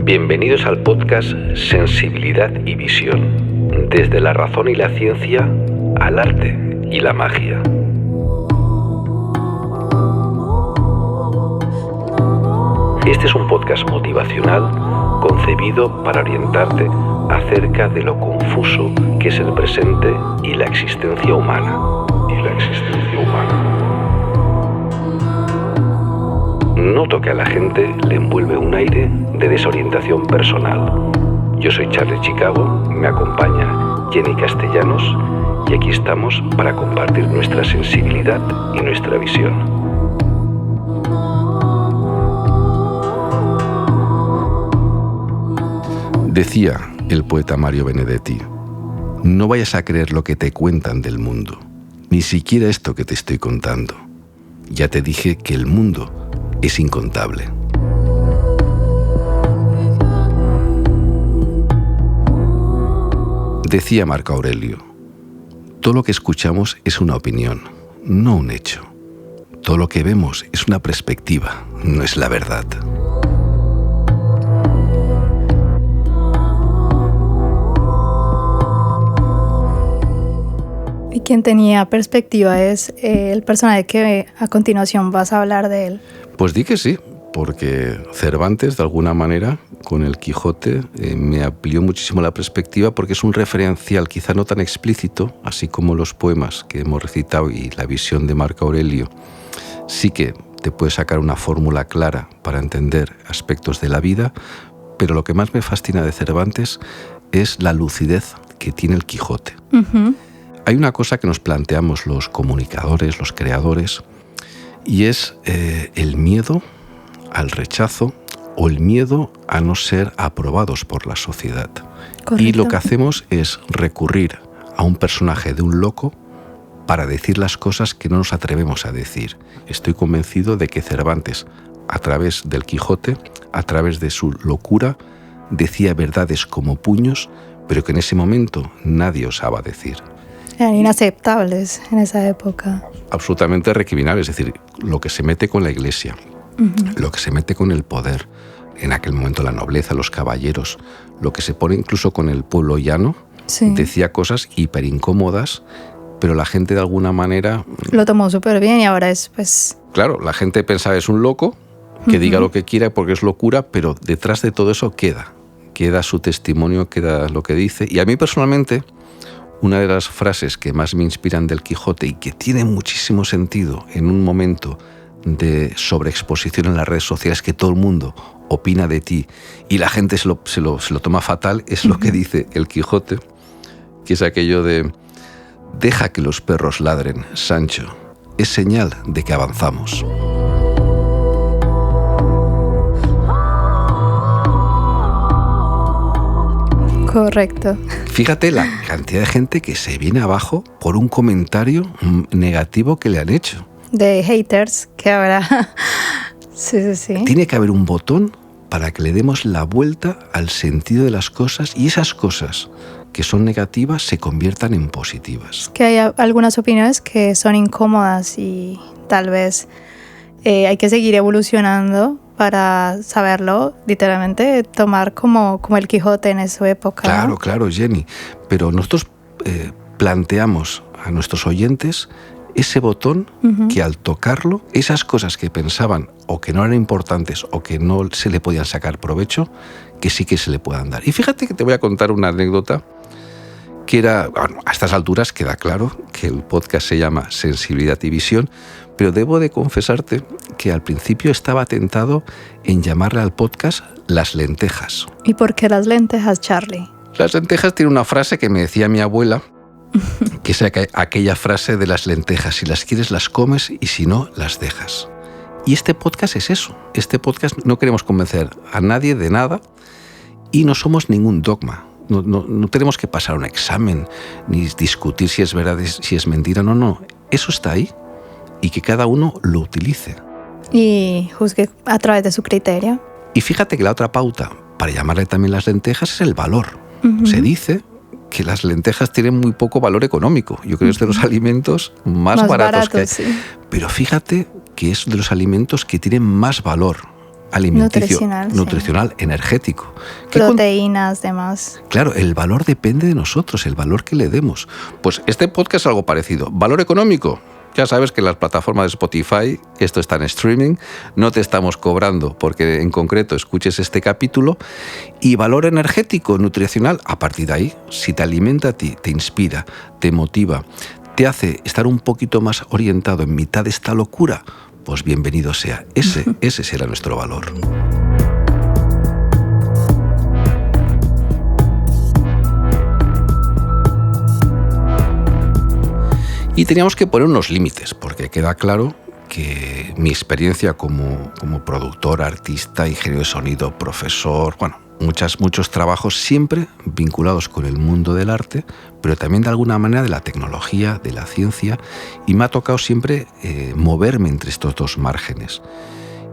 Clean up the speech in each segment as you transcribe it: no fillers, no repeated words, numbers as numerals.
Bienvenidos al podcast Sensibilidad y Visión, desde la razón y la ciencia al arte y la magia. Este es un podcast motivacional concebido para orientarte acerca de lo confuso que es el presente y la existencia humana. Noto que a la gente le envuelve un aire de desorientación personal. Yo soy Charlie Chicago, me acompaña Jenny Castellanos y aquí estamos para compartir nuestra sensibilidad y nuestra visión. Decía el poeta Mario Benedetti: no vayas a creer lo que te cuentan del mundo, ni siquiera esto que te estoy contando. Ya te dije que el mundo es incontable. Decía Marco Aurelio: todo lo que escuchamos es una opinión, no un hecho. Todo lo que vemos es una perspectiva, no es la verdad. Y quien tenía perspectiva es el personaje que a continuación vas a hablar de él. Pues di que sí, porque Cervantes, de alguna manera, con el Quijote, me amplió muchísimo la perspectiva, porque es un referencial quizá no tan explícito, así como los poemas que hemos recitado y la visión de Marco Aurelio. Sí que te puede sacar una fórmula clara para entender aspectos de la vida, pero lo que más me fascina de Cervantes es la lucidez que tiene el Quijote. Uh-huh. Hay una cosa que nos planteamos los comunicadores, los creadores, y es el miedo al rechazo o el miedo a no ser aprobados por la sociedad. Correcto. Y lo que hacemos es recurrir a un personaje de un loco para decir las cosas que no nos atrevemos a decir. Estoy convencido de que Cervantes, a través del Quijote, a través de su locura, decía verdades como puños, pero que en ese momento nadie osaba decir. Eran inaceptables en esa época. Absolutamente recriminables, es decir, lo que se mete con la iglesia, uh-huh, lo que se mete con el poder, en aquel momento la nobleza, los caballeros, lo que se pone incluso con el pueblo llano, sí, decía cosas hiper incómodas, pero la gente de alguna manera lo tomó súper bien y ahora es pues... Claro, la gente pensaba es un loco, que uh-huh, diga lo que quiera porque es locura, pero detrás de todo eso queda su testimonio, queda lo que dice. Y a mí personalmente, una de las frases que más me inspiran del Quijote y que tiene muchísimo sentido en un momento de sobreexposición en las redes sociales, que todo el mundo opina de ti y la gente se lo toma fatal, es lo que dice el Quijote, que es aquello de: deja que los perros ladren, Sancho, es señal de que avanzamos. Correcto. Fíjate la cantidad de gente que se viene abajo por un comentario negativo que le han hecho. De haters, que ahora... sí. Tiene que haber un botón para que le demos la vuelta al sentido de las cosas y esas cosas que son negativas se conviertan en positivas. Que hay algunas opiniones que son incómodas y tal vez hay que seguir evolucionando para saberlo, literalmente tomar como el Quijote en su época. Claro, Jenny. Pero nosotros planteamos a nuestros oyentes ese botón, uh-huh, que al tocarlo, esas cosas que pensaban o que no eran importantes o que no se le podían sacar provecho, que sí que se le puedan dar. Y fíjate que te voy a contar una anécdota que era, bueno, a estas alturas queda claro que el podcast se llama Sensibilidad y Visión, pero debo de confesarte que al principio estaba tentado en llamarle al podcast Las Lentejas. ¿Y por qué las lentejas, Charlie? Las lentejas tiene una frase que me decía mi abuela, que es aquella frase de las lentejas: si las quieres las comes y si no las dejas. Y este podcast es eso. Este podcast no queremos convencer a nadie de nada y no somos ningún dogma. No tenemos que pasar un examen ni discutir si es verdad, si es mentira. No. Eso está ahí y que cada uno lo utilice. Y juzgue a través de su criterio. Y fíjate que la otra pauta para llamarle también las lentejas es el valor. Uh-huh. Se dice que las lentejas tienen muy poco valor económico. Yo creo que es de los alimentos más baratos que hay. Sí. Pero fíjate que es de los alimentos que tienen más valor alimenticio, nutricional, energético. Proteínas, demás. Claro, el valor depende de nosotros, el valor que le demos. Pues este podcast es algo parecido. ¿Valor económico? Ya sabes que en las plataformas de Spotify, esto está en streaming, no te estamos cobrando porque en concreto escuches este capítulo. Y valor energético, nutricional, a partir de ahí, si te alimenta a ti, te inspira, te motiva, te hace estar un poquito más orientado en mitad de esta locura, pues bienvenido sea. Ese será nuestro valor. Y teníamos que poner unos límites, porque queda claro que mi experiencia como productor, artista, ingeniero de sonido, profesor, muchos trabajos siempre vinculados con el mundo del arte, pero también de alguna manera de la tecnología, de la ciencia, y me ha tocado siempre moverme entre estos dos márgenes.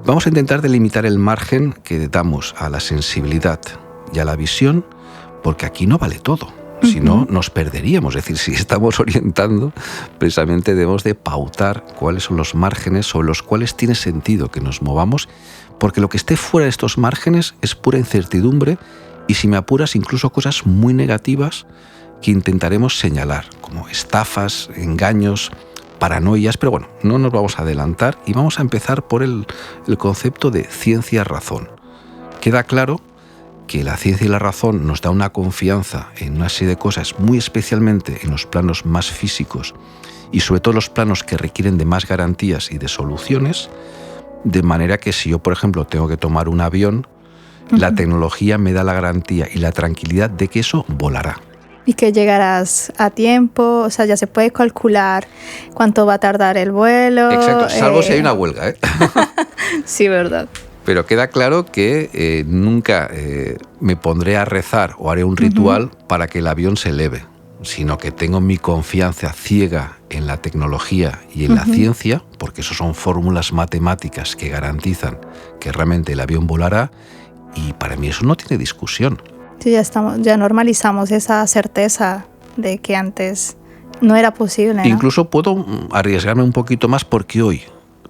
Vamos a intentar delimitar el margen que damos a la sensibilidad y a la visión, porque aquí no vale todo. Si no, nos perderíamos. Es decir, si estamos orientando, precisamente debemos de pautar cuáles son los márgenes sobre los cuales tiene sentido que nos movamos, porque lo que esté fuera de estos márgenes es pura incertidumbre y, si me apuras, incluso cosas muy negativas que intentaremos señalar, como estafas, engaños, paranoias, pero bueno, no nos vamos a adelantar y vamos a empezar por el concepto de ciencia-razón. Queda claro que la ciencia y la razón nos da una confianza en una serie de cosas, muy especialmente en los planos más físicos y sobre todo los planos que requieren de más garantías y de soluciones, de manera que si yo, por ejemplo, tengo que tomar un avión, la tecnología me da la garantía y la tranquilidad de que eso volará. Y que llegarás a tiempo, o sea, ya se puede calcular cuánto va a tardar el vuelo. Exacto, salvo si hay una huelga, ¿eh? Sí, verdad. Pero queda claro que nunca me pondré a rezar o haré un ritual para que el avión se eleve, sino que tengo mi confianza ciega en la tecnología y en la ciencia, porque eso son fórmulas matemáticas que garantizan que realmente el avión volará, y para mí eso no tiene discusión. Sí, ya normalizamos esa certeza de que antes no era posible, ¿no? Incluso puedo arriesgarme un poquito más, porque hoy,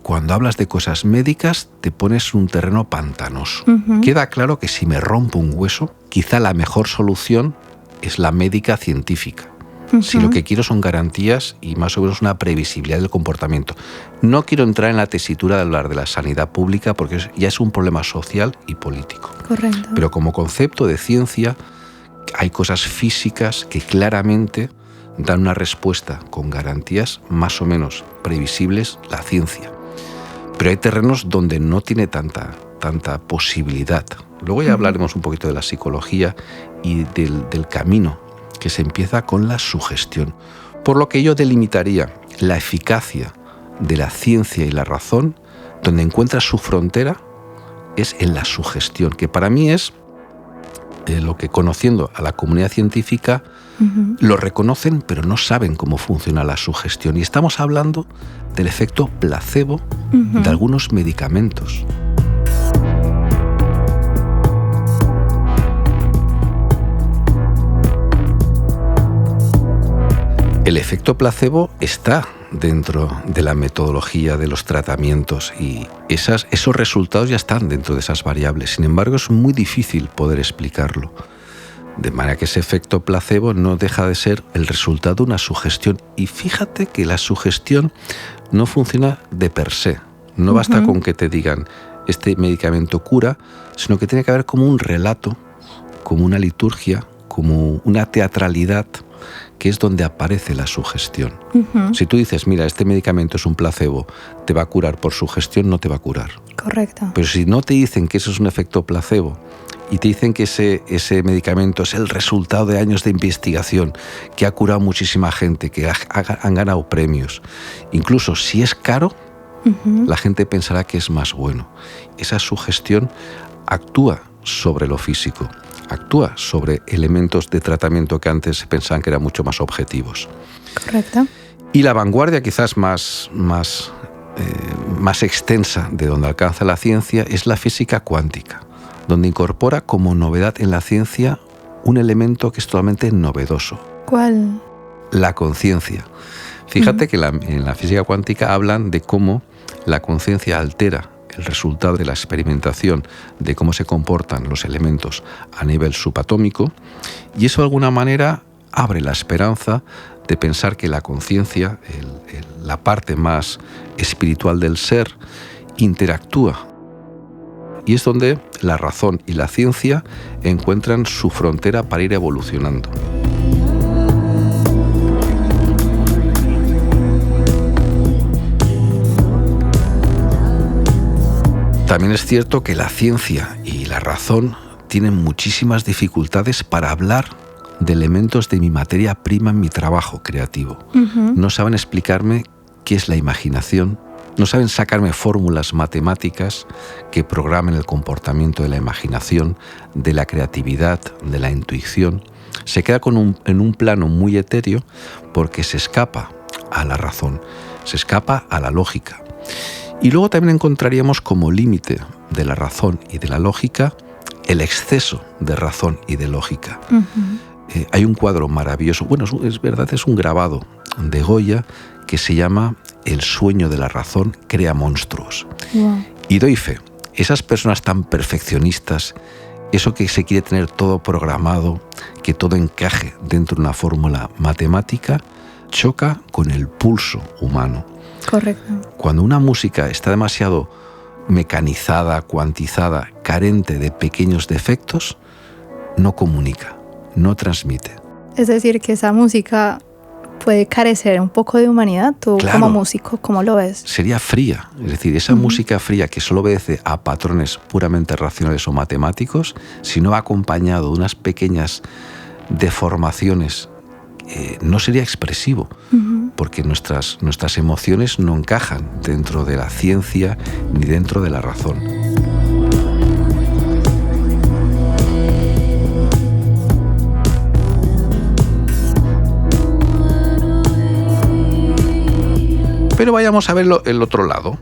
cuando hablas de cosas médicas, te pones en un terreno pantanoso. Queda claro que si me rompo un hueso, quizá la mejor solución es la médica científica. Si lo que quiero son garantías y más o menos una previsibilidad del comportamiento. No quiero entrar en la tesitura de hablar de la sanidad pública, porque ya es un problema social y político. Correcto. Pero como concepto de ciencia, hay cosas físicas que claramente dan una respuesta con garantías más o menos previsibles, la ciencia. Pero hay terrenos donde no tiene tanta posibilidad. Luego ya hablaremos un poquito de la psicología y del camino que se empieza con la sugestión. Por lo que yo delimitaría la eficacia de la ciencia y la razón, donde encuentra su frontera, es en la sugestión, que para mí es lo que, conociendo a la comunidad científica, lo reconocen, pero no saben cómo funciona la sugestión. Y estamos hablando del efecto placebo de algunos medicamentos. El efecto placebo está dentro de la metodología de los tratamientos y esos resultados ya están dentro de esas variables. Sin embargo, es muy difícil poder explicarlo. De manera que ese efecto placebo no deja de ser el resultado de una sugestión. Y fíjate que la sugestión no funciona de per se. No basta con que te digan este medicamento cura, sino que tiene que haber como un relato, como una liturgia, como una teatralidad, que es donde aparece la sugestión. Si tú dices, mira, este medicamento es un placebo, te va a curar por sugestión, no te va a curar. Correcto. Pero si no te dicen que eso es un efecto placebo y te dicen que ese medicamento es el resultado de años de investigación, que ha curado muchísima gente, que han ganado premios, incluso si es caro, la gente pensará que es más bueno. Esa sugestión actúa sobre lo físico, actúa sobre elementos de tratamiento que antes se pensaban que eran mucho más objetivos. Correcto. Y la vanguardia quizás más extensa de donde alcanza la ciencia es la física cuántica, donde incorpora como novedad en la ciencia un elemento que es totalmente novedoso. ¿Cuál? La conciencia. Fíjate que en la física cuántica hablan de cómo la conciencia altera el resultado de la experimentación de cómo se comportan los elementos a nivel subatómico, y eso de alguna manera abre la esperanza de pensar que la conciencia, la parte más espiritual del ser, interactúa. Y es donde la razón y la ciencia encuentran su frontera para ir evolucionando. También es cierto que la ciencia y la razón tienen muchísimas dificultades para hablar de elementos de mi materia prima en mi trabajo creativo. No saben explicarme qué es la imaginación, no saben sacarme fórmulas matemáticas que programen el comportamiento de la imaginación, de la creatividad, de la intuición. Se queda en un plano muy etéreo porque se escapa a la razón, se escapa a la lógica. Y luego también encontraríamos como límite de la razón y de la lógica el exceso de razón y de lógica. Hay un cuadro maravilloso, bueno, es verdad, es un grabado de Goya que se llama El sueño de la razón crea monstruos. Wow. Y doy fe, esas personas tan perfeccionistas, eso que se quiere tener todo programado, que todo encaje dentro de una fórmula matemática, choca con el pulso humano. Correcto. Cuando una música está demasiado mecanizada, cuantizada, carente de pequeños defectos, no comunica, no transmite. Es decir, que esa música puede carecer un poco de humanidad. Tú, claro, como músico, ¿cómo lo ves? Sería fría. Es decir, esa música fría que solo obedece a patrones puramente racionales o matemáticos, si no va acompañado de unas pequeñas deformaciones, no sería expresivo, porque nuestras emociones no encajan dentro de la ciencia ni dentro de la razón. Pero vayamos a ver el otro lado.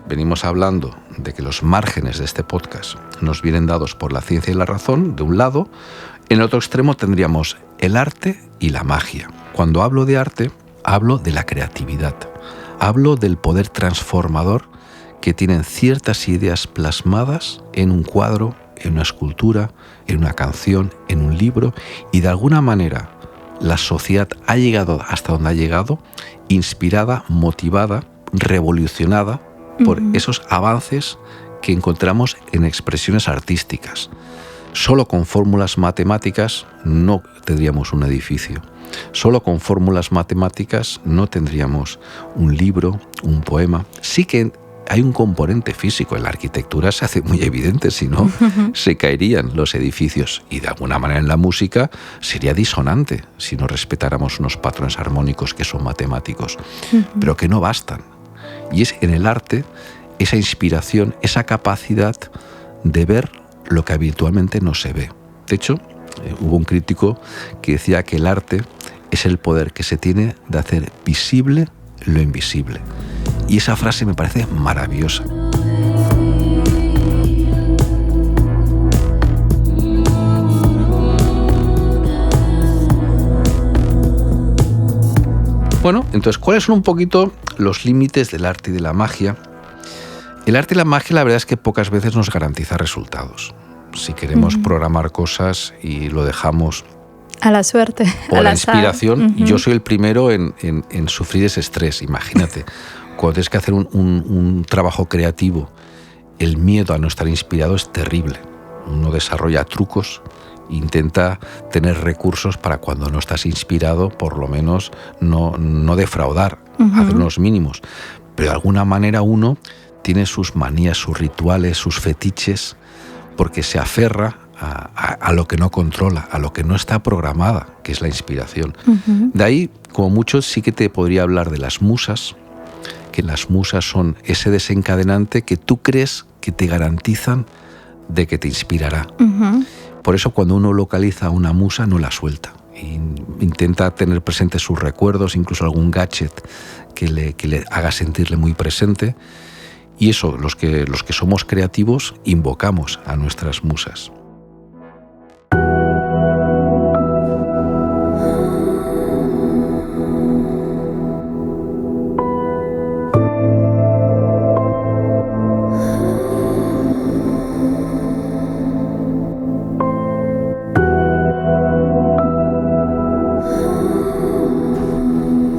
Venimos hablando de que los márgenes de este podcast nos vienen dados por la ciencia y la razón, de un lado. En el otro extremo tendríamos el arte y la magia. Cuando hablo de arte, hablo de la creatividad. Hablo del poder transformador que tienen ciertas ideas plasmadas en un cuadro, en una escultura, en una canción, en un libro, y de alguna manera la sociedad ha llegado hasta donde ha llegado, inspirada, motivada, revolucionada por esos avances que encontramos en expresiones artísticas. Solo con fórmulas matemáticas no tendríamos un edificio. Solo con fórmulas matemáticas no tendríamos un libro, un poema. Sí que hay un componente físico. En la arquitectura se hace muy evidente, si no, se caerían los edificios. Y de alguna manera en la música sería disonante si no respetáramos unos patrones armónicos que son matemáticos, pero que no bastan. Y es en el arte esa inspiración, esa capacidad de ver lo que habitualmente no se ve. De hecho, hubo un crítico que decía que el arte es el poder que se tiene de hacer visible lo invisible. Y esa frase me parece maravillosa. Bueno, entonces, ¿cuáles son un poquito los límites del arte y de la magia? El arte y la magia, la verdad es que pocas veces nos garantiza resultados. Si queremos programar cosas y lo dejamos a la suerte, o a la inspiración, yo soy el primero en sufrir ese estrés. Imagínate, cuando tienes que hacer un trabajo creativo, el miedo a no estar inspirado es terrible. Uno desarrolla trucos, intenta tener recursos para cuando no estás inspirado, por lo menos no defraudar, hacer unos mínimos. Pero de alguna manera uno tiene sus manías, sus rituales, sus fetiches, porque se aferra a lo que no controla, a lo que no está programada, que es la inspiración. De ahí, como mucho, sí que te podría hablar de las musas, que las musas son ese desencadenante que tú crees que te garantizan de que te inspirará. Por eso cuando uno localiza a una musa no la suelta. Intenta tener presentes sus recuerdos, incluso algún gadget que le haga sentirle muy presente. Y eso, los que somos creativos, invocamos a nuestras musas.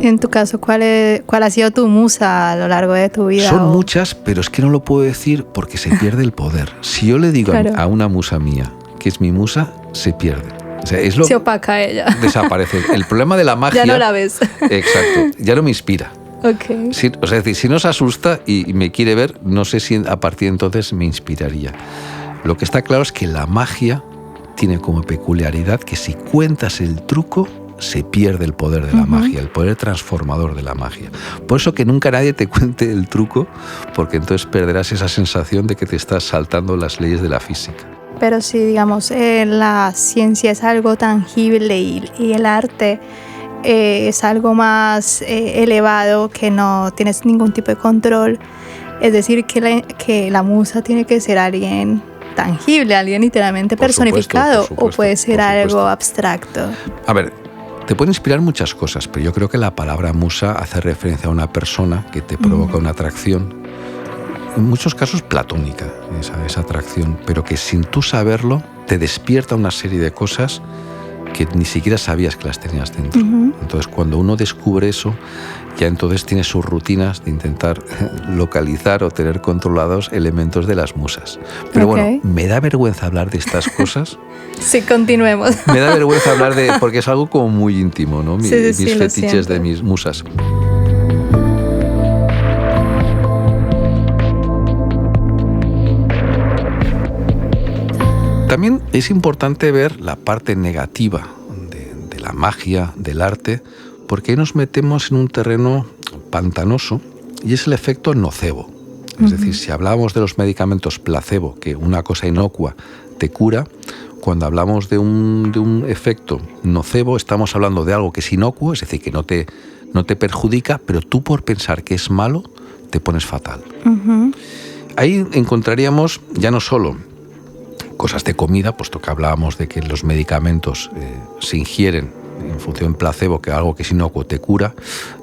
En tu caso, ¿cuál ha sido tu musa a lo largo de tu vida? Son muchas, pero es que no lo puedo decir porque se pierde el poder. Si yo le digo a una musa mía que es mi musa, se pierde. O sea, se opaca ella. Desaparece. El problema de la magia... Ya no la ves. Exacto. Ya no me inspira. Okay. O sea, es decir, si no se asusta y me quiere ver, no sé si a partir de entonces me inspiraría. Lo que está claro es que la magia tiene como peculiaridad que si cuentas el truco, se pierde el poder de la magia, el poder transformador de la magia. Por eso que nunca nadie te cuente el truco, porque entonces perderás esa sensación de que te estás saltando las leyes de la física. Pero si, digamos, la ciencia es algo tangible y el arte es algo más elevado, que no tienes ningún tipo de control, es decir, que la musa tiene que ser alguien tangible, alguien literalmente personificado, por supuesto, o puede ser algo abstracto. A ver, te puede inspirar muchas cosas, pero yo creo que la palabra musa hace referencia a una persona que te provoca una atracción, en muchos casos platónica, esa atracción, pero que sin tú saberlo te despierta una serie de cosas que ni siquiera sabías que las tenías dentro. Entonces, cuando uno descubre eso, ya entonces tiene sus rutinas de intentar localizar o tener controlados elementos de las musas. Pero bueno, me da vergüenza hablar de estas cosas. Sí, continuemos. Me da vergüenza hablar porque es algo como muy íntimo, ¿no? Mis fetiches de mis musas. También es importante ver la parte negativa de la magia, del arte, porque ahí nos metemos en un terreno pantanoso y es el efecto nocebo. Es decir, si hablamos de los medicamentos placebo, que una cosa inocua te cura, cuando hablamos de un efecto nocebo estamos hablando de algo que es inocuo, es decir, que no te perjudica, pero tú por pensar que es malo te pones fatal. Ahí encontraríamos ya no solo cosas de comida, puesto que hablábamos de que los medicamentos se ingieren en función placebo, que algo que es inocuo te cura.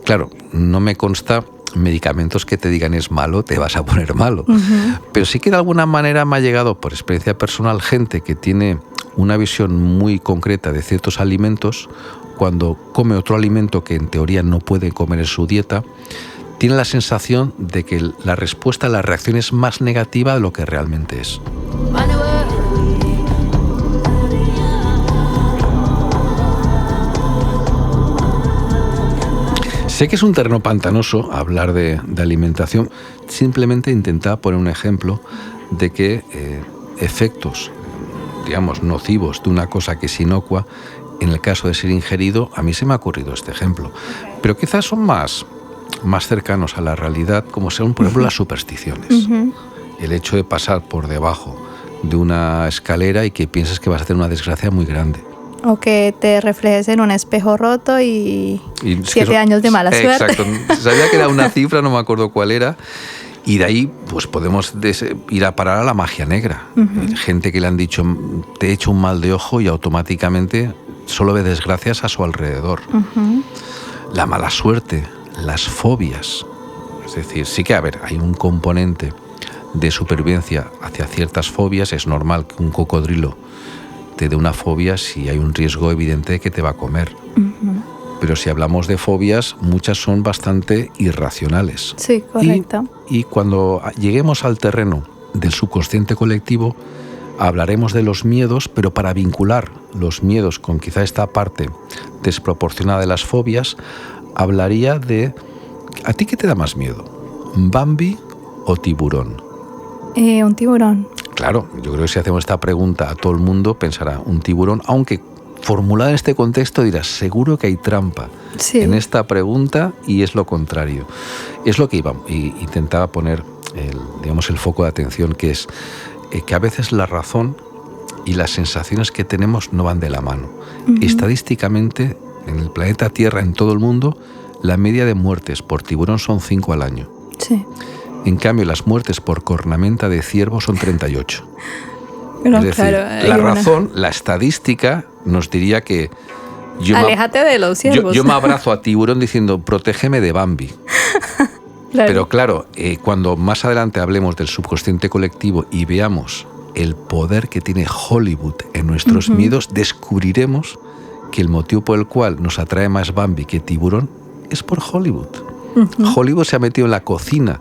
Claro, no me consta medicamentos que te digan es malo, te vas a poner malo. Pero sí que de alguna manera me ha llegado por experiencia personal gente que tiene una visión muy concreta de ciertos alimentos, cuando come otro alimento que en teoría no puede comer en su dieta, tiene la sensación de que la respuesta, la reacción es más negativa de lo que realmente es. Sé que es un terreno pantanoso hablar de alimentación. Simplemente intentaba poner un ejemplo de que efectos, digamos, nocivos de una cosa que es inocua, en el caso de ser ingerido, a mí se me ha ocurrido este ejemplo. Pero quizás son más cercanos a la realidad, como son, por ejemplo, las supersticiones. El hecho de pasar por debajo de una escalera y que pienses que vas a tener una desgracia muy grande. O que te reflejes en un espejo roto y 7 años de mala suerte. Exacto. Sabía que era una cifra, no me acuerdo cuál era. Y de ahí pues podemos ir a parar a la magia negra. Gente que le han dicho, te he hecho un mal de ojo, y automáticamente solo ve desgracias a su alrededor. La mala suerte, las fobias. Es decir, sí que, a ver, hay un componente de supervivencia hacia ciertas fobias. Es normal que un cocodrilo te dé una fobia si hay un riesgo evidente de que te va a comer. Pero si hablamos de fobias, muchas son bastante irracionales. Sí, correcto. Y cuando lleguemos al terreno del subconsciente colectivo, hablaremos de los miedos, pero para vincular los miedos con quizá esta parte desproporcionada de las fobias, hablaría de... ¿A ti qué te da más miedo? ¿Bambi o tiburón? Un tiburón. Claro, yo creo que si hacemos esta pregunta a todo el mundo, pensará un tiburón, aunque formulada en este contexto dirás, seguro que hay trampa en esta pregunta, y es lo contrario. Es lo que intentaba poner el foco de atención, que es que a veces la razón y las sensaciones que tenemos no van de la mano. Estadísticamente, en el planeta Tierra, en todo el mundo, la media de muertes por tiburón son 5 al año. Sí. En cambio, las muertes por cornamenta de ciervo son 38. Pero es decir, claro, la razón, la estadística nos diría que... Aléjate de los ciervos. Yo me abrazo a tiburón diciendo, protégeme de Bambi. Claro. Pero claro, cuando más adelante hablemos del subconsciente colectivo y veamos el poder que tiene Hollywood en nuestros miedos, descubriremos que el motivo por el cual nos atrae más Bambi que tiburón es por Hollywood. Hollywood se ha metido en la cocina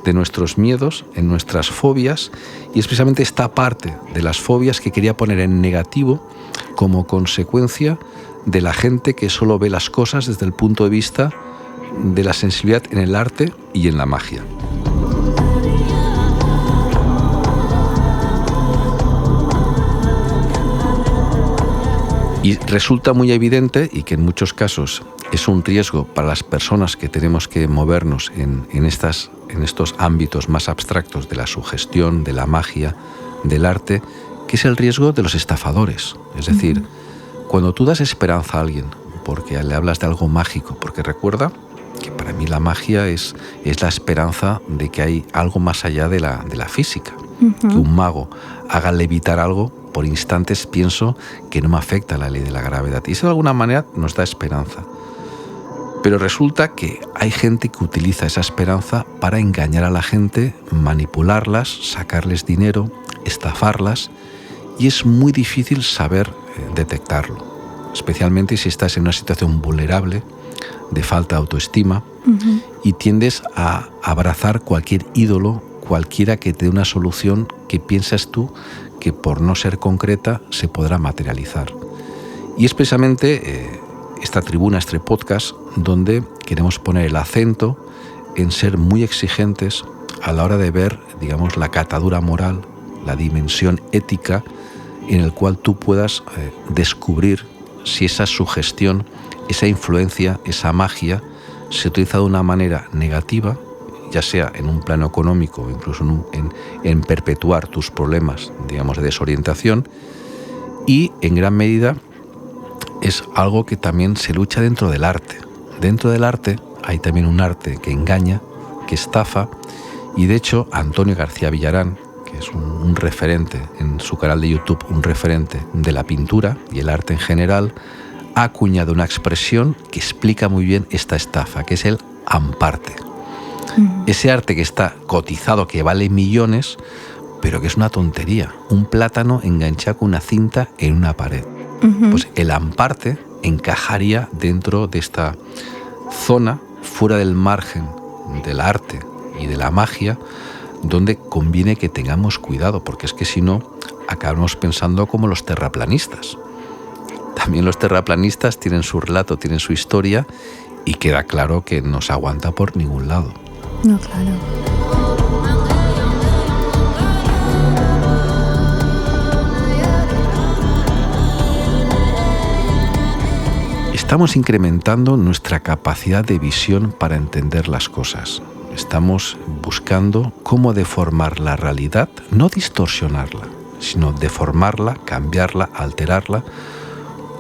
de nuestros miedos, en nuestras fobias, y es precisamente esta parte de las fobias que quería poner en negativo como consecuencia de la gente que solo ve las cosas desde el punto de vista de la sensibilidad en el arte y en la magia. Y resulta muy evidente, y que en muchos casos es un riesgo para las personas que tenemos que movernos en estos ámbitos más abstractos de la sugestión, de la magia, del arte, que es el riesgo de los estafadores. Es decir, cuando tú das esperanza a alguien, porque le hablas de algo mágico, porque recuerda que para mí la magia es la esperanza de que hay algo más allá de la física. Que un mago haga levitar algo, por instantes pienso que no me afecta la ley de la gravedad. Y eso de alguna manera nos da esperanza. Pero resulta que hay gente que utiliza esa esperanza para engañar a la gente, manipularlas, sacarles dinero, estafarlas, y es muy difícil saber detectarlo, especialmente si estás en una situación vulnerable, de falta de autoestima, y tiendes a abrazar cualquier ídolo, cualquiera que te dé una solución que piensas tú que por no ser concreta se podrá materializar. Y es precisamente esta tribuna, este podcast, donde queremos poner el acento en ser muy exigentes a la hora de ver, digamos, la catadura moral, la dimensión ética en el cual tú puedas descubrir si esa sugestión, esa influencia, esa magia se utiliza de una manera negativa, ya sea en un plano económico o incluso en perpetuar tus problemas, digamos, de desorientación, y en gran medida es algo que también se lucha dentro del arte. Dentro del arte hay también un arte que engaña, que estafa, y de hecho Antonio García Villarán, que es un referente en su canal de YouTube, un referente de la pintura y el arte en general, ha acuñado una expresión que explica muy bien esta estafa, que es el amparte. Ese arte que está cotizado, que vale millones, pero que es una tontería. Un plátano enganchado con una cinta en una pared. Pues el amparte encajaría dentro de esta zona, fuera del margen del arte y de la magia, donde conviene que tengamos cuidado, porque es que si no, acabamos pensando como los terraplanistas. También los terraplanistas tienen su relato, tienen su historia, y queda claro que no se aguanta por ningún lado. No, claro. Estamos incrementando nuestra capacidad de visión para entender las cosas. Estamos buscando cómo deformar la realidad, no distorsionarla, sino deformarla, cambiarla, alterarla,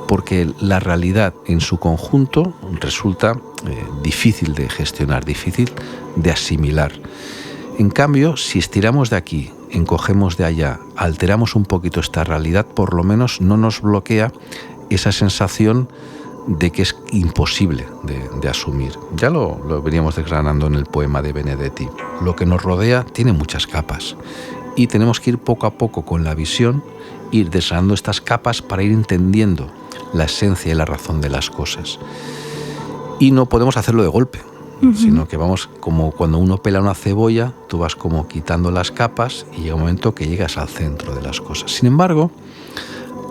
porque la realidad en su conjunto resulta difícil de gestionar, difícil de asimilar. En cambio, si estiramos de aquí, encogemos de allá, alteramos un poquito esta realidad, por lo menos no nos bloquea esa sensación de que es imposible de asumir. Ya lo veníamos desgranando en el poema de Benedetti. Lo que nos rodea tiene muchas capas y tenemos que ir poco a poco con la visión, ir desgranando estas capas para ir entendiendo la esencia y la razón de las cosas. Y no podemos hacerlo de golpe, sino que vamos como cuando uno pela una cebolla, tú vas como quitando las capas y llega un momento que llegas al centro de las cosas. Sin embargo,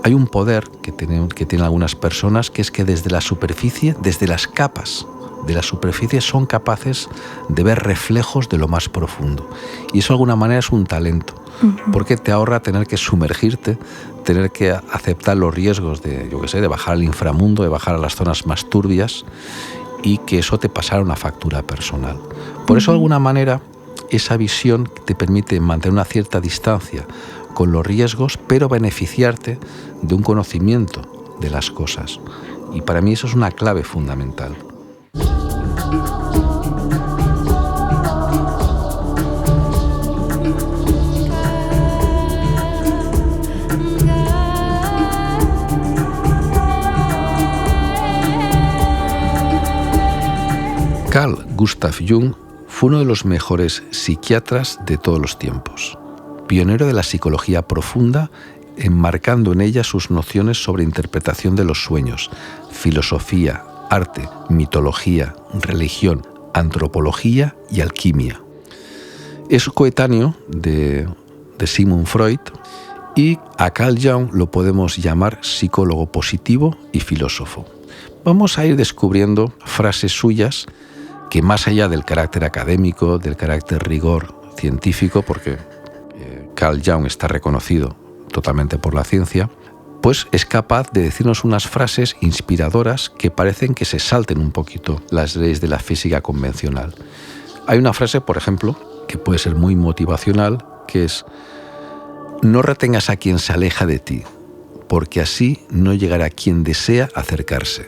hay un poder que tienen algunas personas, que es que desde la superficie, desde las capas de la superficie, son capaces de ver reflejos de lo más profundo. Y eso de alguna manera es un talento, porque te ahorra tener que sumergirte, tener que aceptar los riesgos de bajar al inframundo, de bajar a las zonas más turbias, y que eso te pasara una factura personal. Por eso, de alguna manera, esa visión te permite mantener una cierta distancia con los riesgos, pero beneficiarte de un conocimiento de las cosas. Y para mí eso es una clave fundamental. Carl Gustav Jung fue uno de los mejores psiquiatras de todos los tiempos, pionero de la psicología profunda, enmarcando en ella sus nociones sobre interpretación de los sueños, filosofía, arte, mitología, religión, antropología y alquimia. Es coetáneo de Sigmund Freud y a Carl Jung lo podemos llamar psicólogo positivo y filósofo. Vamos a ir descubriendo frases suyas que, más allá del carácter académico, del carácter rigor científico, porque Carl Jung está reconocido totalmente por la ciencia, pues es capaz de decirnos unas frases inspiradoras que parecen que se salten un poquito las leyes de la física convencional. Hay una frase, por ejemplo, que puede ser muy motivacional, que es: no retengas a quien se aleja de ti, porque así no llegará quien desea acercarse.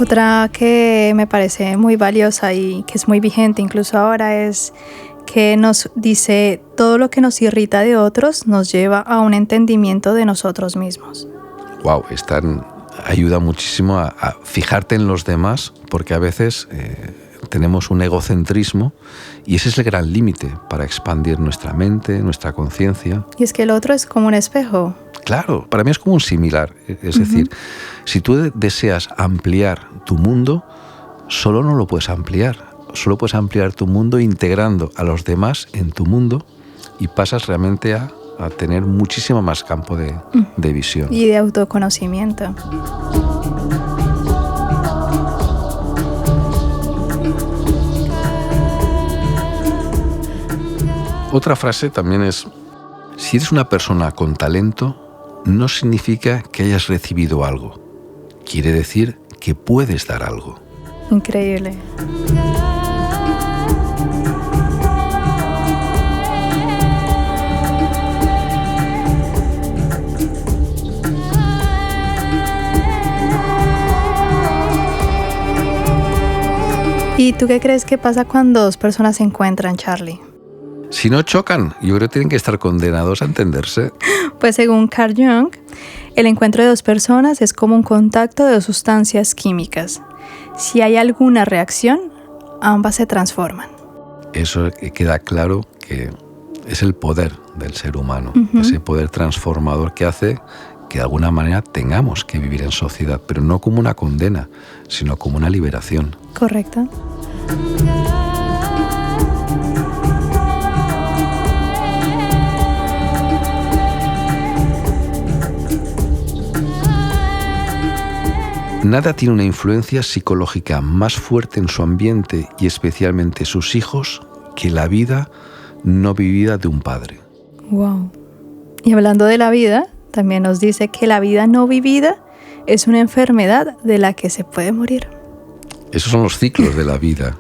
Otra que me parece muy valiosa y que es muy vigente incluso ahora es que nos dice: todo lo que nos irrita de otros nos lleva a un entendimiento de nosotros mismos. Wow, ayuda muchísimo a fijarte en los demás, porque a veces tenemos un egocentrismo y ese es el gran límite para expandir nuestra mente, nuestra conciencia. Y es que el otro es como un espejo. Claro, para mí es como un similar. Es decir, si tú deseas ampliar tu mundo, solo no lo puedes ampliar. Solo puedes ampliar tu mundo integrando a los demás en tu mundo y pasas realmente a tener muchísimo más campo de visión. Y de autoconocimiento. Otra frase también es: si eres una persona con talento, no significa que hayas recibido algo. Quiere decir que puedes dar algo. Increíble. ¿Y tú qué crees que pasa cuando dos personas se encuentran, Charlie? Si no chocan, yo creo que tienen que estar condenados a entenderse. Pues según Carl Jung, el encuentro de dos personas es como un contacto de dos sustancias químicas. Si hay alguna reacción, ambas se transforman. Eso queda claro que es el poder del ser humano, ese poder transformador que hace que de alguna manera tengamos que vivir en sociedad, pero no como una condena, sino como una liberación. Correcto. Nada tiene una influencia psicológica más fuerte en su ambiente y especialmente sus hijos que la vida no vivida de un padre. Wow. Y hablando de la vida, también nos dice que la vida no vivida es una enfermedad de la que se puede morir. Esos son los ciclos de la vida.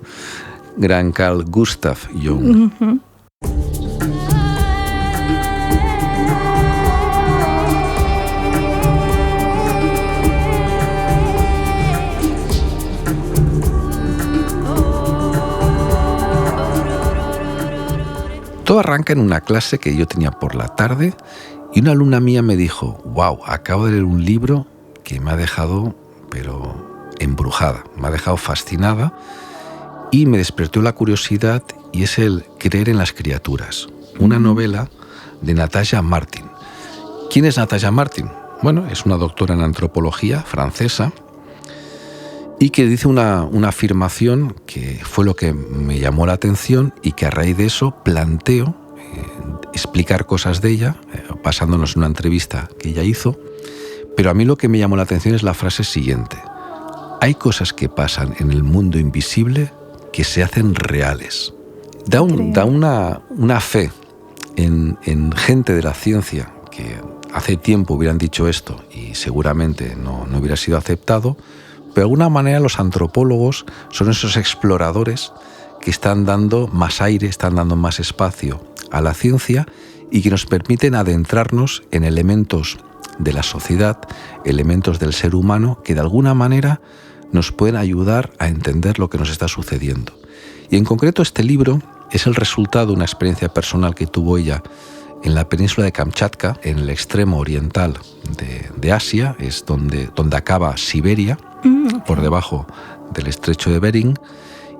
Gran Carl Gustav Jung. Todo arranca en una clase que yo tenía por la tarde y una alumna mía me dijo: wow, acabo de leer un libro que me ha dejado pero embrujada, me ha dejado fascinada y me despertó la curiosidad, y es el Creer en las criaturas, una novela de Natasha Martin. ¿Quién es Natasha Martin? Bueno, es una doctora en antropología francesa y que dice una afirmación que fue lo que me llamó la atención y que a raíz de eso planteo explicar cosas de ella, basándonos en una entrevista que ella hizo. Pero a mí lo que me llamó la atención es la frase siguiente: hay cosas que pasan en el mundo invisible que se hacen reales. Da una fe en gente de la ciencia que hace tiempo hubieran dicho esto y seguramente no hubiera sido aceptado. Pero de alguna manera los antropólogos son esos exploradores que están dando más aire, están dando más espacio a la ciencia y que nos permiten adentrarnos en elementos de la sociedad, elementos del ser humano que de alguna manera nos pueden ayudar a entender lo que nos está sucediendo. Y en concreto este libro es el resultado de una experiencia personal que tuvo ella En la península de Kamchatka, en el extremo oriental de Asia, es donde acaba Siberia, por debajo del estrecho de Bering,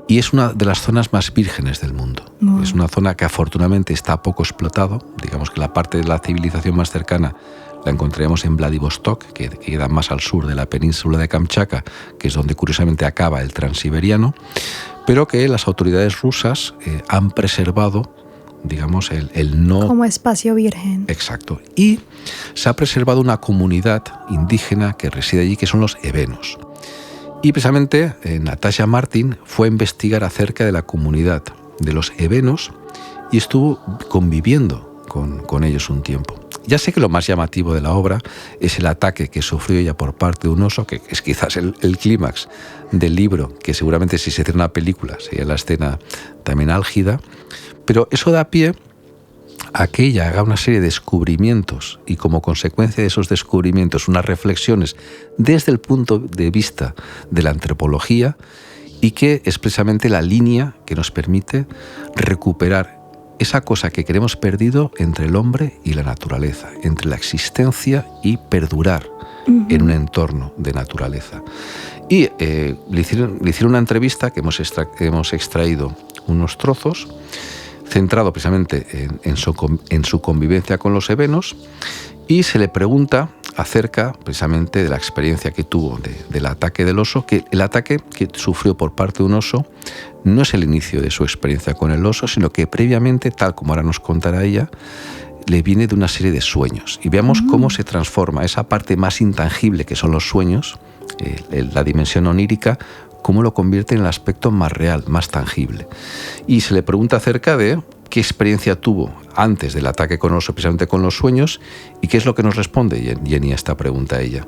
y es una de las zonas más vírgenes del mundo. Es una zona que afortunadamente está poco explotado. Digamos que la parte de la civilización más cercana la encontraremos en Vladivostok, que queda más al sur de la península de Kamchatka, que es donde curiosamente acaba el Transiberiano, pero que las autoridades rusas han preservado, digamos, el no... Como espacio virgen. Exacto. Y se ha preservado una comunidad indígena que reside allí, que son los evenos. Y precisamente Natasha Martin fue a investigar acerca de la comunidad de los evenos y estuvo conviviendo con ellos un tiempo. Ya sé que lo más llamativo de la obra es el ataque que sufrió ella por parte de un oso, que es quizás el clímax del libro, que seguramente si se hiciera una película sería la escena también álgida, pero eso da pie a que ella haga una serie de descubrimientos y como consecuencia de esos descubrimientos unas reflexiones desde el punto de vista de la antropología y que es precisamente la línea que nos permite recuperar esa cosa que queremos perdido entre el hombre y la naturaleza, entre la existencia y perdurar en un entorno de naturaleza. Y le hicieron una entrevista que hemos extraído unos trozos, centrado precisamente en su convivencia con los evenos, y se le pregunta acerca precisamente de la experiencia que tuvo del ataque del oso, que el ataque que sufrió por parte de un oso no es el inicio de su experiencia con el oso, sino que previamente, tal como ahora nos contará ella, le viene de una serie de sueños. Y veamos cómo se transforma esa parte más intangible que son los sueños, la dimensión onírica, cómo lo convierte en el aspecto más real, más tangible. Y se le pregunta acerca de qué experiencia tuvo antes del ataque con el oso, precisamente con los sueños, y qué es lo que nos responde Jenny a esta pregunta a ella.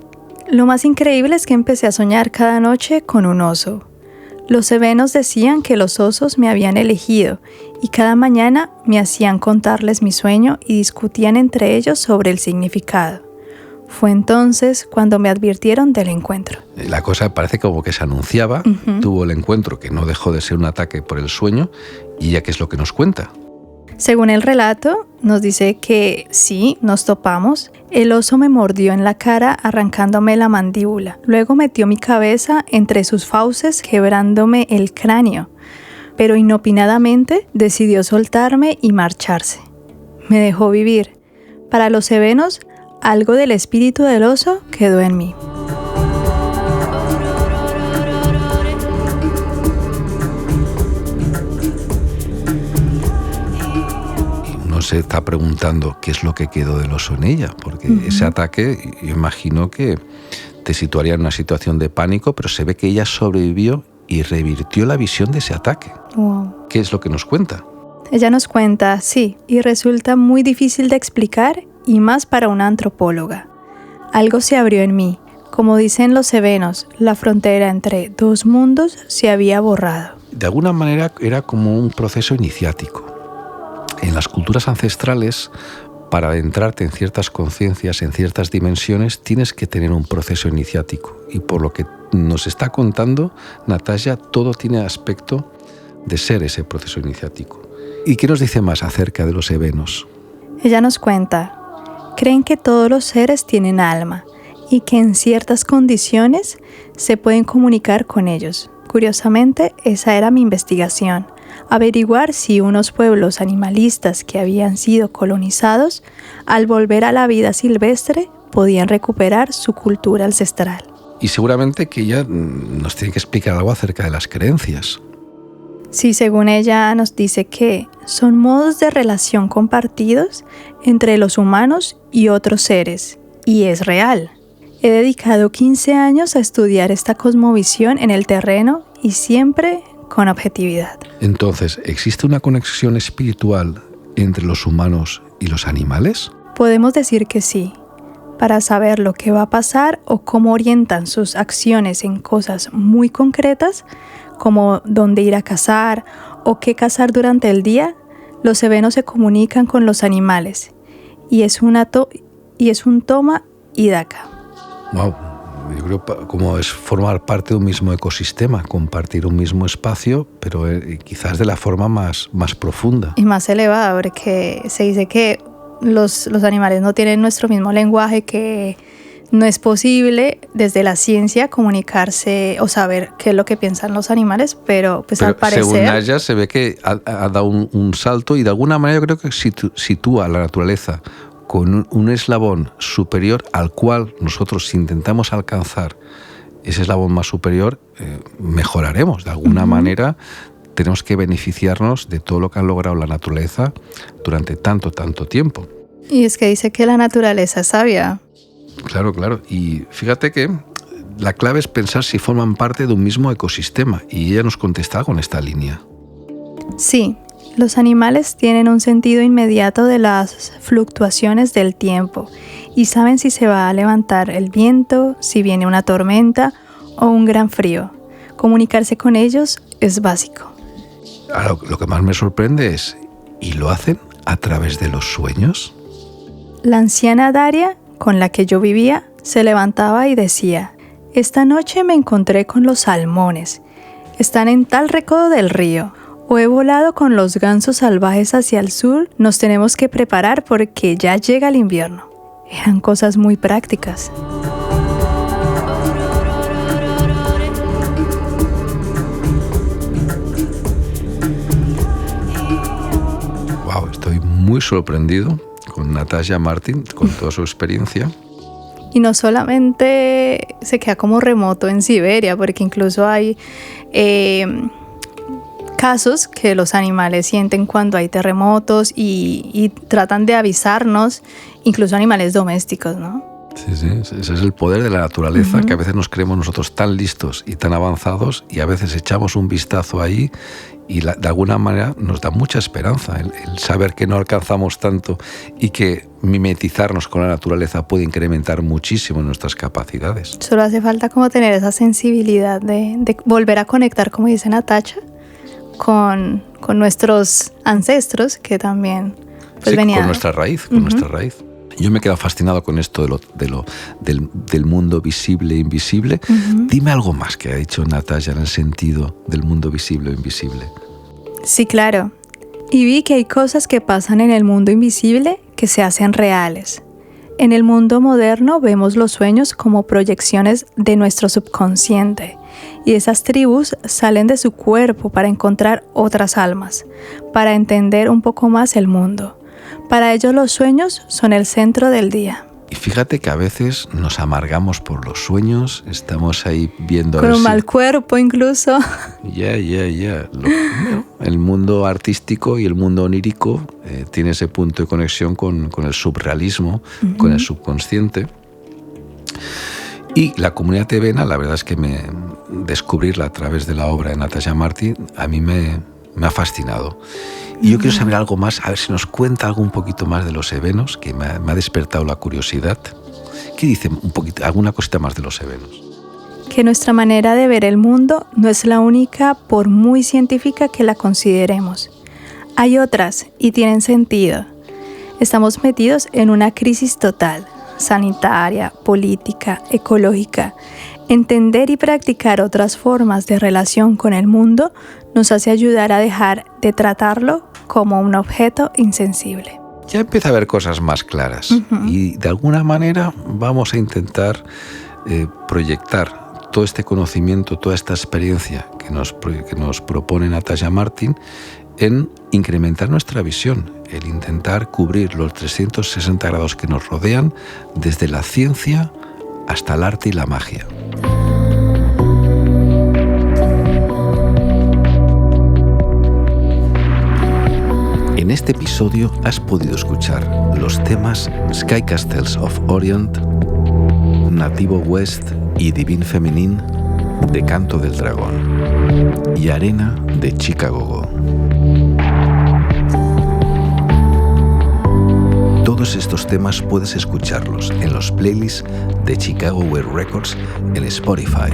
Lo más increíble es que empecé a soñar cada noche con un oso. Los evenos decían que los osos me habían elegido y cada mañana me hacían contarles mi sueño y discutían entre ellos sobre el significado. Fue entonces cuando me advirtieron del encuentro. La cosa parece como que se anunciaba, tuvo el encuentro que no dejó de ser un ataque por el sueño, y ya qué es lo que nos cuenta. Según el relato, nos dice que sí, nos topamos. El oso me mordió en la cara arrancándome la mandíbula. Luego metió mi cabeza entre sus fauces quebrándome el cráneo. Pero inopinadamente decidió soltarme y marcharse. Me dejó vivir. Para los evenos, algo del espíritu del oso quedó en mí. Uno se está preguntando qué es lo que quedó del oso en ella, porque ese ataque, yo imagino que te situaría en una situación de pánico, pero se ve que ella sobrevivió y revirtió la visión de ese ataque. Wow. ¿Qué es lo que nos cuenta? Ella nos cuenta, sí, y resulta muy difícil de explicar, y más para una antropóloga. Algo se abrió en mí. Como dicen los evenos, la frontera entre dos mundos se había borrado. De alguna manera era como un proceso iniciático. En las culturas ancestrales, para adentrarte en ciertas conciencias, en ciertas dimensiones, tienes que tener un proceso iniciático. Y por lo que nos está contando Natasha, todo tiene aspecto de ser ese proceso iniciático. ¿Y qué nos dice más acerca de los evenos? Ella nos cuenta, creen que todos los seres tienen alma y que en ciertas condiciones se pueden comunicar con ellos. Curiosamente, esa era mi investigación, averiguar si unos pueblos animalistas que habían sido colonizados, al volver a la vida silvestre, podían recuperar su cultura ancestral. Y seguramente que ella nos tiene que explicar algo acerca de las creencias. Sí, según ella nos dice que son modos de relación compartidos entre los humanos y otros seres, y es real. He dedicado 15 años a estudiar esta cosmovisión en el terreno y siempre con objetividad. Entonces, ¿existe una conexión espiritual entre los humanos y los animales? Podemos decir que sí. Para saber lo que va a pasar o cómo orientan sus acciones en cosas muy concretas, como dónde ir a cazar o qué cazar durante el día, los evenos se comunican con los animales y es un toma y daca. Wow, yo creo como es formar parte de un mismo ecosistema, compartir un mismo espacio, pero quizás de la forma más profunda. Y más elevada, porque se dice que los animales no tienen nuestro mismo lenguaje, que no es posible desde la ciencia comunicarse o saber qué es lo que piensan los animales, pero al parecer... Según Naya se ve que ha dado un salto y de alguna manera yo creo que sitúa a la naturaleza con un eslabón superior al cual nosotros, si intentamos alcanzar ese eslabón más superior, mejoraremos. De alguna manera tenemos que beneficiarnos de todo lo que ha logrado la naturaleza durante tanto tiempo. Y es que dice que la naturaleza es sabia. Claro. Y fíjate que la clave es pensar si forman parte de un mismo ecosistema. Y ella nos contesta con esta línea. Sí, los animales tienen un sentido inmediato de las fluctuaciones del tiempo y saben si se va a levantar el viento, si viene una tormenta o un gran frío. Comunicarse con ellos es básico. Ahora, lo que más me sorprende es, ¿y lo hacen a través de los sueños? La anciana Daria, con la que yo vivía, se levantaba y decía: esta noche me encontré con los salmones. Están en tal recodo del río. O he volado con los gansos salvajes hacia el sur. Nos tenemos que preparar porque ya llega el invierno. Eran cosas muy prácticas. Wow, estoy muy sorprendido con Natasha Martin, con toda su experiencia. Y no solamente se queda como remoto en Siberia, porque incluso hay casos que los animales sienten cuando hay terremotos y tratan de avisarnos, incluso animales domésticos, ¿no? Sí, ese es el poder de la naturaleza, que a veces nos creemos nosotros tan listos y tan avanzados y a veces echamos un vistazo ahí y de alguna manera nos da mucha esperanza el saber que no alcanzamos tanto y que mimetizarnos con la naturaleza puede incrementar muchísimo nuestras capacidades. Solo hace falta como tener esa sensibilidad de volver a conectar, como dice Natacha, con nuestros ancestros que también venían. Con nuestra raíz, nuestra raíz. Yo me he quedado fascinado con esto del mundo visible e invisible. Dime algo más que ha dicho Natasha en el sentido del mundo visible o invisible. Sí, claro. Y vi que hay cosas que pasan en el mundo invisible que se hacen reales. En el mundo moderno vemos los sueños como proyecciones de nuestro subconsciente. Y esas tribus salen de su cuerpo para encontrar otras almas, para entender un poco más el mundo. Para ellos los sueños son el centro del día. Y fíjate que a veces nos amargamos por los sueños, estamos ahí viendo... Con un mal cuerpo incluso. Ya. El mundo artístico y el mundo onírico tiene ese punto de conexión con el surrealismo, con el subconsciente. Y la comunidad tebena, la verdad es que descubrirla a través de la obra de Natasha Martin, a mí me ha fascinado. Y yo quiero saber algo más, a ver si nos cuenta algo un poquito más de los evenos, que me ha despertado la curiosidad. ¿Qué dice un poquito, alguna cosita más de los evenos? Que nuestra manera de ver el mundo no es la única, por muy científica que la consideremos. Hay otras y tienen sentido. Estamos metidos en una crisis total, sanitaria, política, ecológica. Entender y practicar otras formas de relación con el mundo nos hace ayudar a dejar de tratarlo como un objeto insensible. Ya empieza a haber cosas más claras y de alguna manera vamos a intentar proyectar todo este conocimiento, toda esta experiencia que nos propone Natasha Martin en incrementar nuestra visión, el intentar cubrir los 360 grados que nos rodean desde la ciencia hasta el arte y la magia. En este episodio has podido escuchar los temas Sky Castles of Orient, Nativo West y Divine Feminine de Canto del Dragón y Arena de Chicago Go. Todos estos temas puedes escucharlos en los playlists de Chicago Wave Records en Spotify.